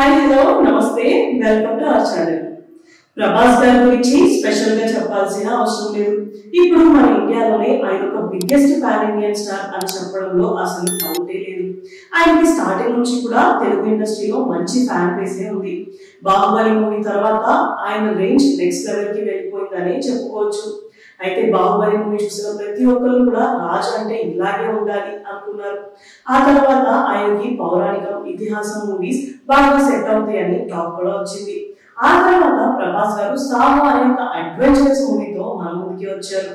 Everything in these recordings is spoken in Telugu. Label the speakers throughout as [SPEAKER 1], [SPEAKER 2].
[SPEAKER 1] హాయ్ హలో నమస్తే welcome to our channel. Prabhas గారి గురించి స్పెషల్ గా చెప్పాల్సిన అవసరం లేదు. ఇప్పుడు మన ఇండియాలోనే ఆయన ఒక బిగ్గెస్ట్ పాన్ ఇండియన్ స్టార్ అని చెప్పడంలో అసలు డౌటే లేదు. ఆయనకి స్టార్టింగ్ నుంచి కూడా తెలుగు ఇండస్ట్రీలో మంచి ఫ్యాన్ బేసే ఉంది. బాహుబలి మూవీ తర్వాత ఆయన రేంజ్ నెక్స్ట్ లెవెల్ కి వెళ్ళిపోయిందనే చెప్పుకోవచ్చు. అయితే బాహుబలి మూవీ చూసిన ప్రతి ఒక్కరు కూడా రాజు అంటే ఇలాగే ఉండాలి అనుకున్నారు. ఆ తర్వాత ఆయనకి పౌరాణికం ఇతిహాసం మూవీస్ బాగా సెట్ అవుతాయని టాక్ కూడా వచ్చింది. ఆ తర్వాత ప్రభాస్ గారు సాహో అనే ఒక అడ్వెంచరస్ మూవీతో మన ముందుకి వచ్చారు.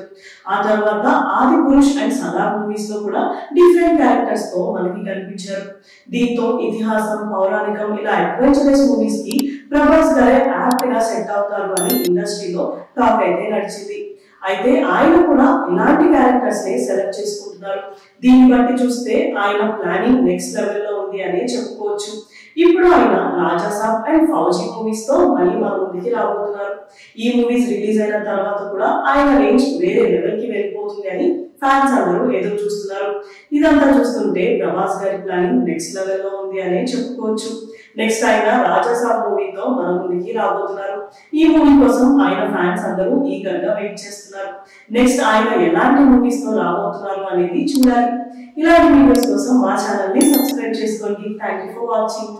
[SPEAKER 1] ఆ తర్వాత ఆది పురుష్ అండ్ సలార్ మూవీస్ లో కూడా డిఫరెంట్ క్యారెక్టర్స్ తో మనకి కనిపించారు. దీంతో ఇతిహాసం పౌరాణికం ఇలా అడ్వెంచరస్ మూవీస్ కి ప్రభాస్ గారే యాప్ట్ గా సెట్ అవుతారు అని ఇండస్ట్రీలో టాక్ అయితే నడిచింది. అయితే ఆయన కూడా ఇలాంటి క్యారెక్టర్స్ ని సెలెక్ట్ చేసుకుంటున్నారు. దీన్ని బట్టి చూస్తే ఆయన ప్లానింగ్ నెక్స్ట్ లెవెల్ లో ఉంది అనే చెప్పుకోవచ్చు. ఇప్పుడు ఆయన రాజాసాబ్ అండ్ ఫౌజీ మూవీస్ తో మళ్ళీ మన ముందుకి రాబోతున్నారు. ఈ మూవీస్ రిలీజ్ అయిన తర్వాత కూడా ఆయన రేంజ్ వేరే లెవెల్ కి వెళ్ళిపోతుంది అని ఫ్యాన్స్ అందరూ ఎదురు చూస్తున్నారు. ఇదంతా చూస్తుంటే ప్రభాస్ గారి ప్లానింగ్ నెక్స్ట్ లెవెల్ లో ఉంది అనే చెప్పుకోవచ్చు. నెక్స్ట్ ఆయన రాజాసాబ్ మూవీతో మన ముందుకి రాబోతున్నారు. ఈ మూవీ కోసం ఆయన ఫ్యాన్స్ అందరూ ఈగర్ గా వెయిట్ చేస్తున్నారు. నెక్స్ట్ ఆయన ఎలాంటి మూవీస్ తో రాబోతున్నారు అనేది చూడాలి. ఇలాంటి వీడియోస్ కోసం మా ఛానల్ ని సబ్స్క్రైబ్ చేసుకోండి. Thank you for watching.